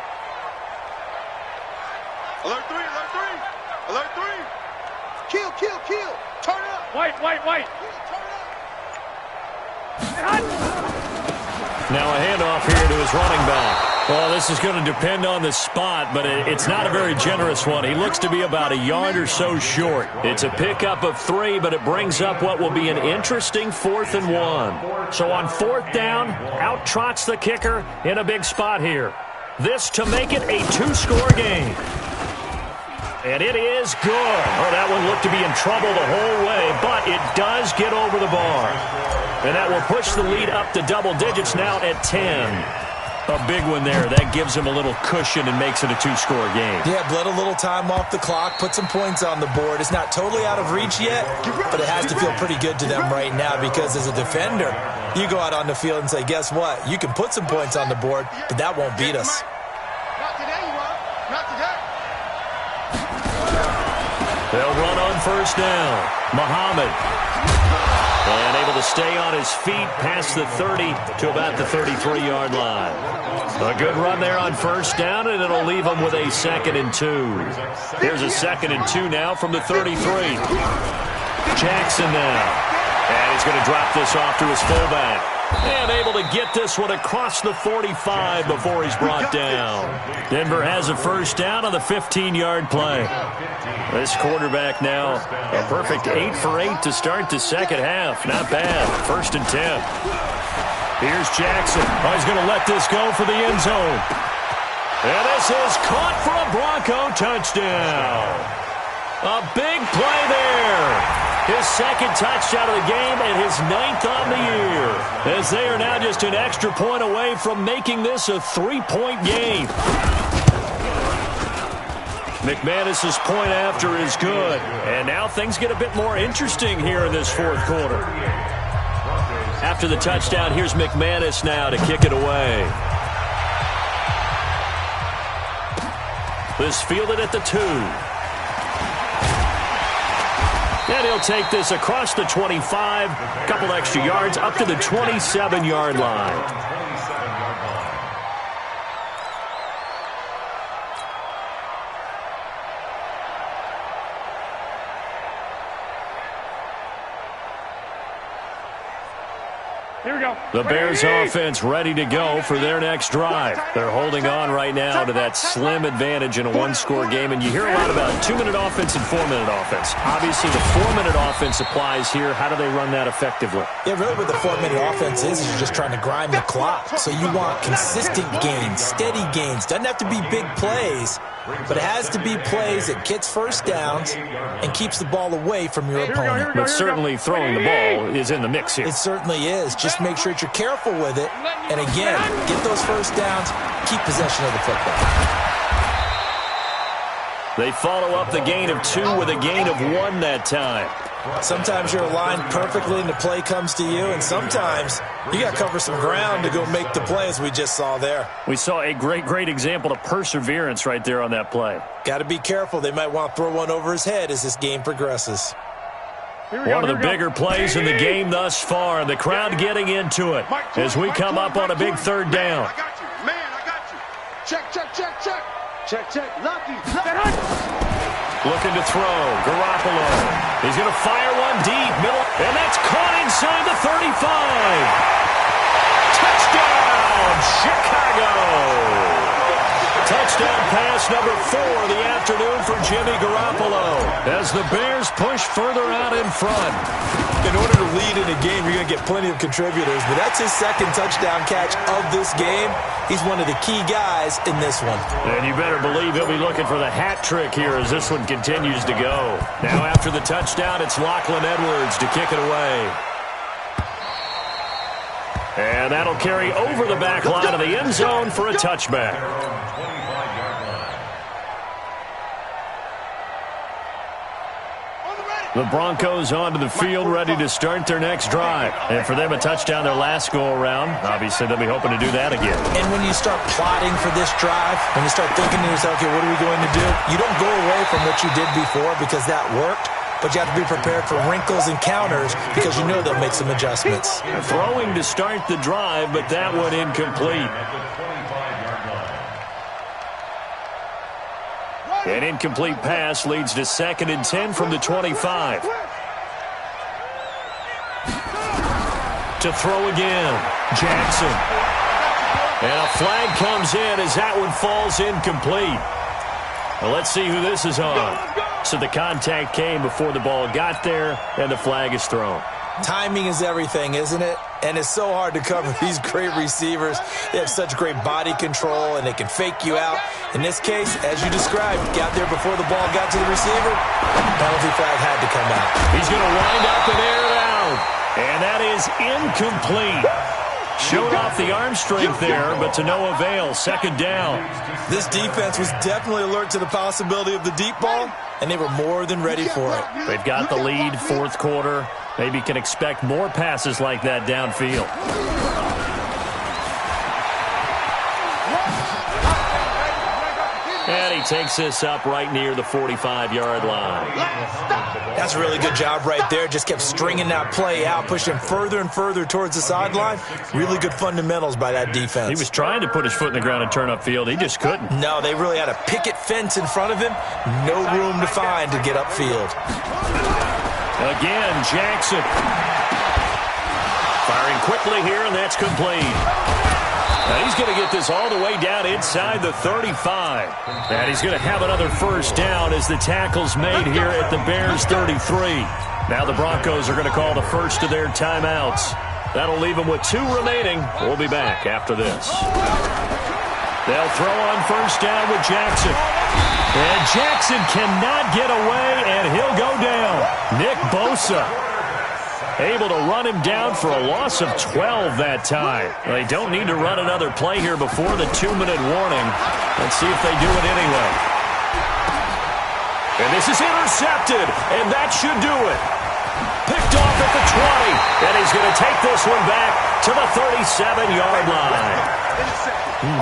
[SPEAKER 5] Alert 3, alert 3, alert 3. Kill. Turn up.
[SPEAKER 4] Wait.
[SPEAKER 1] Now a handoff here to his running back. Well, this is going to depend on the spot, but it's not a very generous one. He looks to be about a yard or so short. It's a pickup of 3, but it brings up what will be an interesting 4th and 1. So on 4th down, out trots the kicker in a big spot here. This to make it a 2-score game. And it is good. Oh, that one looked to be in trouble the whole way, but it does get over the bar. And that will push the lead up to double digits now at 10. A big one there. That gives him a little cushion and makes it a 2-score game.
[SPEAKER 2] Yeah, bled a little time off the clock, put some points on the board. It's not totally out of reach yet, but it has to feel pretty good to them right now because as a defender, you go out on the field and say, guess what? You can put some points on the board, but that won't beat us.
[SPEAKER 5] Not today, you are. Not today.
[SPEAKER 1] They'll run on first down. Muhammad. And able to stay on his feet past the 30 to about the 33-yard line. A good run there on first down, and it'll leave him with a 2nd and 2. Here's a 2nd and 2 now from the 33. Jackson now. And he's going to drop this off to his fullback. And able to get this one across the 45 before he's brought down. Denver has a first down on the 15-yard play. This quarterback now a perfect 8 for 8 to start the second half. Not bad. 1st and 10. Here's Jackson. Oh, he's going to let this go for the end zone. And this is caught for a Bronco touchdown. A big play there. His 2nd touchdown of the game and his 9th on the year. As they are now just an extra point away from making this a 3-point game. McManus's point after is good. And now things get a bit more interesting here in this 4th quarter. After the touchdown, here's McManus now to kick it away. This fielded at the 2. And he'll take this across the 25, a couple extra yards, up to the 27-yard line.
[SPEAKER 4] Here we go.
[SPEAKER 1] The Bears offense ready to go for their next drive. They're holding on right now to that slim advantage in a 1-score game. And you hear a lot about 2-minute offense and 4-minute offense. Obviously, the 4-minute offense applies here. How do they run that effectively?
[SPEAKER 2] Yeah, really what the 4-minute offense is you're just trying to grind the clock. So you want consistent gains, steady gains. Doesn't have to be big plays, but it has to be plays that gets first downs and keeps the ball away from your opponent.
[SPEAKER 1] But certainly throwing the ball is in the mix here.
[SPEAKER 2] It certainly is. Just make sure that you're careful with it. And again, get those first downs, keep possession of the football.
[SPEAKER 1] They follow up the gain of 2 with a gain of 1 that time.
[SPEAKER 2] Sometimes you're aligned perfectly and the play comes to you, and sometimes you got to cover some ground to go make the play, as we just saw there.
[SPEAKER 1] We saw a great example of perseverance right there on that play.
[SPEAKER 2] Got to be careful. They might want to throw one over his head as this game progresses.
[SPEAKER 1] One of the bigger plays in the game thus far, and the crowd getting into it as we come up on a big 3rd down.
[SPEAKER 5] I got you. Man, I got you. Check. Lucky.
[SPEAKER 1] Looking to throw. Garoppolo. He's going to fire one deep. Middle. And that's caught inside the 35. Touchdown, Chicago. Touchdown pass number 4 of the afternoon for Jimmy Garoppolo. As the Bears push further out
[SPEAKER 2] in front. In order to lead in a game, you're going to get plenty of contributors, but that's his second touchdown catch of this game. He's one of the key guys in this one.
[SPEAKER 1] And you better believe he'll be looking for the hat trick here as this one continues to go. Now after the touchdown, it's Lachlan Edwards to kick it away. And that'll carry over the back line of the end zone for a touchback. The Broncos onto the field, ready to start their next drive. And for them, a touchdown their last go-around. Obviously, they'll be hoping to do that again.
[SPEAKER 2] And when you start plotting for this drive, when you start thinking to yourself, okay, what are we going to do? You don't go away from what you did before because that worked, but you have to be prepared for wrinkles and counters because you know they'll make some adjustments.
[SPEAKER 1] Throwing to start the drive, but that one incomplete. An incomplete pass leads to 2nd and 10 from the 25. To throw again, Jackson. And a flag comes in as that one falls incomplete. Well, let's see who this is on. So the contact came before the ball got there, and the flag is thrown.
[SPEAKER 2] Timing is everything, isn't it? And it's so hard to cover these great receivers. They have such great body control, and they can fake you out. In this case, as you described, got there before the ball got to the receiver. Penalty flag had to come out.
[SPEAKER 1] He's going to wind up and air it out. And that is incomplete. Showed off the arm strength there, but to no avail. 2nd down.
[SPEAKER 2] This defense was definitely alert to the possibility of the deep ball, and they were more than ready for it.
[SPEAKER 1] They've got the lead, 4th quarter. Maybe can expect more passes like that downfield. And he takes this up right near the 45-yard line.
[SPEAKER 2] That's a really good job right there. Just kept stringing that play out, pushing further and further towards the sideline. Really good fundamentals by that defense.
[SPEAKER 1] He was trying to put his foot in the ground and turn upfield. He just couldn't.
[SPEAKER 2] No, they really had a picket fence in front of him. No room to find to get upfield.
[SPEAKER 1] Again, Jackson. Firing quickly here, and that's complete. Now he's going to get this all the way down inside the 35. And he's going to have another 1st down as the tackle's made here at the Bears' 33. Now the Broncos are going to call the first of their timeouts. That'll leave them with 2 remaining. We'll be back after this. They'll throw on 1st down with Jackson. And Jackson cannot get away, and he'll go down. Nick Bosa able to run him down for a loss of 12 that time. They don't need to run another play here before the 2-minute warning. Let's see if they do it anyway. And this is intercepted, and that should do it. Picked off at the 20, and he's going to take this one back to the 37-yard line.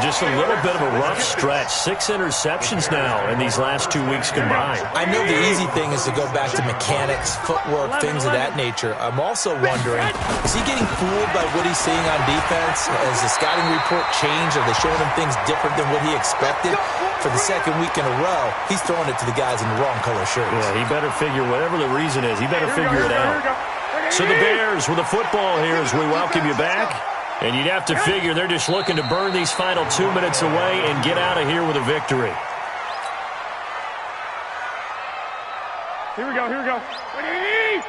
[SPEAKER 1] Just a little bit of a rough stretch. 6 interceptions now in these last 2 weeks combined.
[SPEAKER 2] I know the easy thing is to go back to mechanics, footwork, things of that nature. I'm also wondering, is he getting fooled by what he's seeing on defense? Has the scouting report changed? Are they showing him things different than what he expected? For the 2nd week in a row, he's throwing it to the guys in the wrong color shirts.
[SPEAKER 1] Yeah, he better figure, whatever the reason is, he better figure it out. So the Bears with the football here as we welcome you back. And you'd have to figure they're just looking to burn these final 2 minutes away and get out of here with a victory.
[SPEAKER 4] Here we go, here we go. What do you need?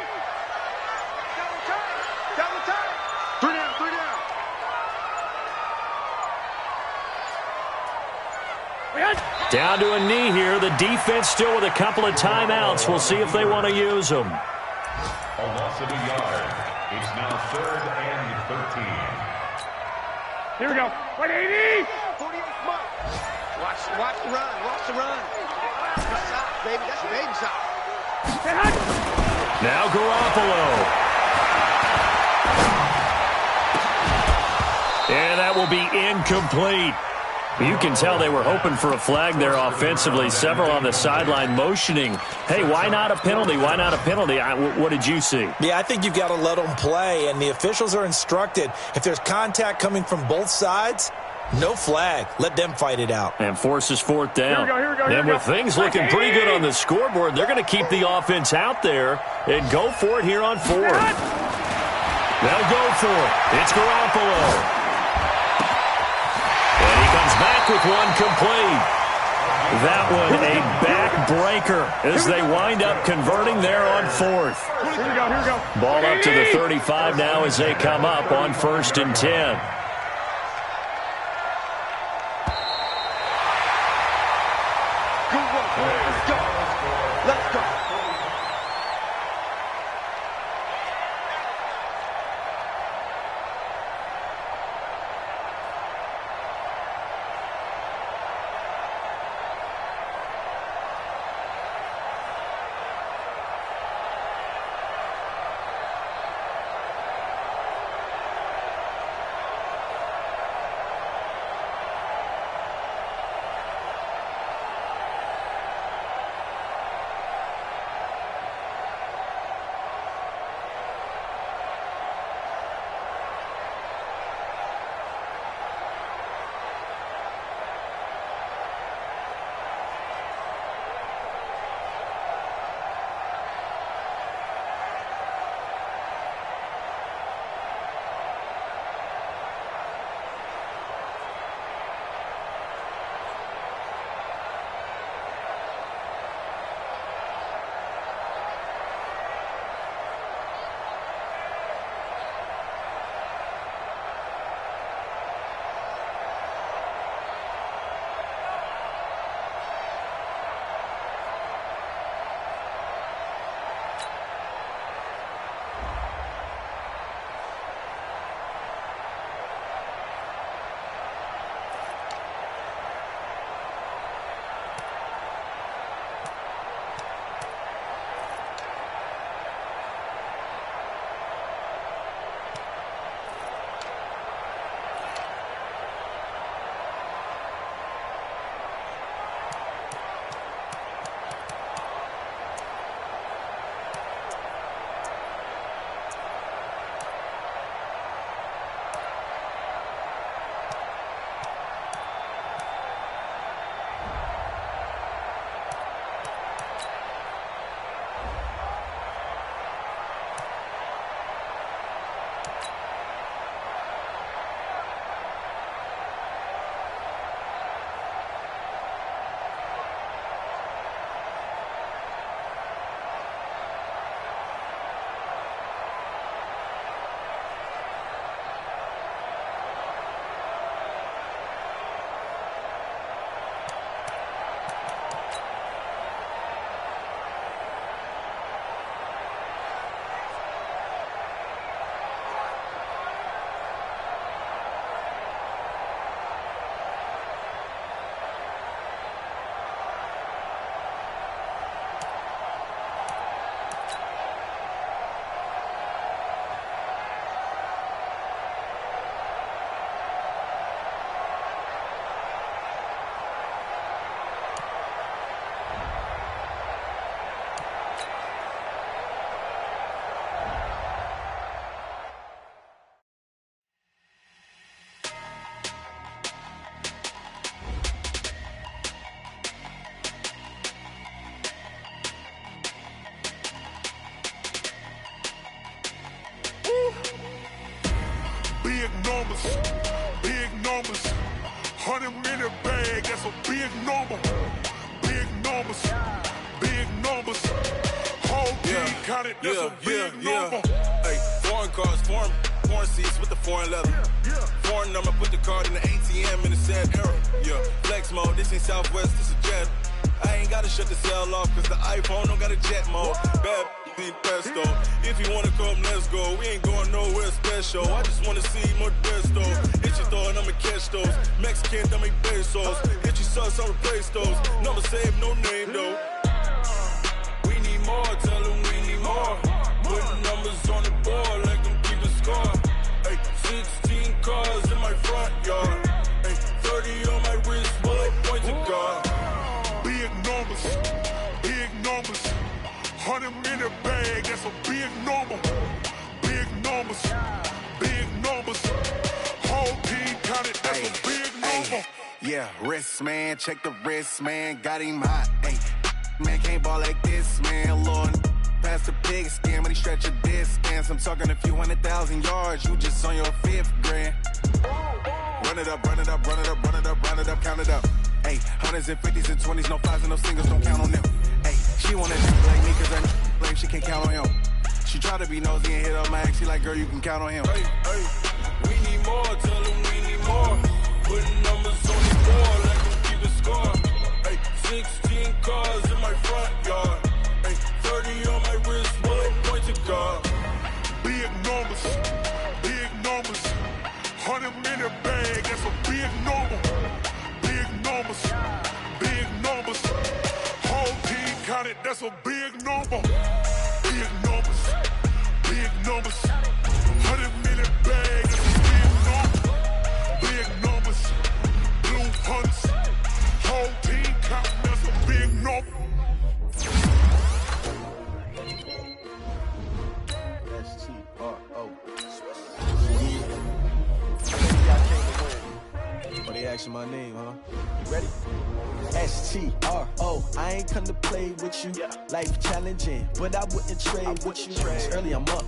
[SPEAKER 5] Double time. 3 down, 3 down.
[SPEAKER 1] Down to a knee here. The defense still with a couple of timeouts. We'll see if they want to use them.
[SPEAKER 3] A loss of a yard. It's now 3rd and 13.
[SPEAKER 4] Here we go. What do you need?
[SPEAKER 5] 48 Mike. Watch the run. Watch the run. That's side, baby. That's baby side.
[SPEAKER 1] Now Garoppolo. And that will be incomplete. You can tell they were hoping for a flag there offensively. Several on the sideline motioning, hey, why not a penalty? Why not a penalty? What did you see?
[SPEAKER 2] Yeah, I think you've got to let them play, and the officials are instructed, if there's contact coming from both sides, no flag. Let them fight it out.
[SPEAKER 1] And forces 4th down.
[SPEAKER 4] Here we go.
[SPEAKER 1] And with things looking pretty good on the scoreboard, they're going to keep the offense out there and go for it here on 4th. They'll go for it. It's Garoppolo. And he comes back with one complete. That one a backbreaker as they wind up converting there on fourth.
[SPEAKER 4] Here we go.
[SPEAKER 1] Ball up to the 35 now as they come up on 1st and 10.
[SPEAKER 5] Good work, boy. Let's go. Let's go.
[SPEAKER 6] big numbers. 100 in the bag, that's a big number. Big numbers, big numbers. Whole team counted, that's a big number.
[SPEAKER 7] Hey, foreign cars, foreign seats with the foreign leather. Foreign number, put the card in the ATM in the sad era. Yeah, flex mode, this ain't Southwest, this a jet. I ain't gotta shut the cell off, cause the iPhone don't got a jet mode. Bad be pesto. If you wanna come, let's go. We ain't going nowhere special. I just wanna see more pesto. Hit your thought, I'ma catch those. Mexican, I'ma pesos. Hit your sus, I'll replace those. Number saved, no name though. We need more, tell them we need more. Putting numbers on the board like them keep a score. Hey, 16 cars in my front yard. Hey, 30 on my wrist, while I point to God.
[SPEAKER 6] Big numbers, big numbers. 100 in the bag, that's a big number. Big numbers, big numbers. Whole team counted, that's a big number.
[SPEAKER 7] Yeah, wrist man, check the wrist man, got him hot. Ay, man can't ball like this, man. Lord, past the pig skin, when he stretch a distance. I'm talking a few 100,000 yards, you just on your 5th grand. Run it up, run it up, run it up, run it up, run it up, count it up. Hey, hundreds and fifties and 20s, no fives and no singles, don't count on them. Hey, she wanna like me cause her blame, she can't count on him. She try to be nosy and hit up my ex, she like, girl, you can count on him. Hey, hey, we need more, tell them we need more. Putting numbers on the board, like them keep a score. Hey, 16 cars in my front yard. Hey, 30 on my wrist, one point to guard.
[SPEAKER 6] Big numbers, 100-minute bag, that's a big number. Big numbers, whole team counted, that's a big number. Big numbers, 100-minute bag, that's a big number. Big numbers, blue hunts, whole team counting, that's a big number.
[SPEAKER 8] Oh, they asking my name, huh? You ready? S-T-R-O, I ain't come to play with you. Life challenging, but I wouldn't trade with you. It's early, I'm up.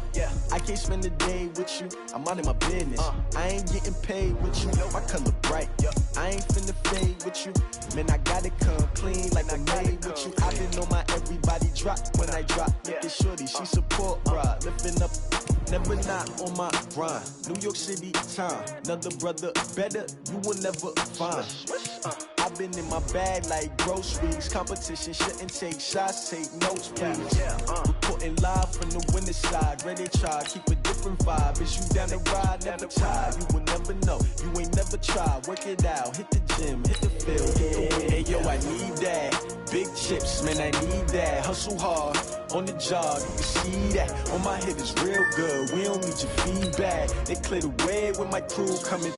[SPEAKER 8] I can't spend the day with you. I'm out of my business. I ain't getting paid with you. My color bright. I ain't finna fade with you. Man, I gotta come clean like I made with you. I been on my everybody drop when I drop. Look at shorty, she support ride. Lifting up, never not on my grind. New York City time, another brother better, you will never find. I've been in my bag like groceries. Competition shouldn't take shots, take notes, please. Reporting live from the winter side. Ready to try, keep a different vibe. Is you down the ride, never tired. You will never know, you ain't never tried. Work it out, hit the gym, hit the field, hit the win. Hey yo, I need that. Big chips, man, I need that. Hustle hard, on the job, you can see that. On my head is real good, we don't need your feedback. They clear the way with my crew coming.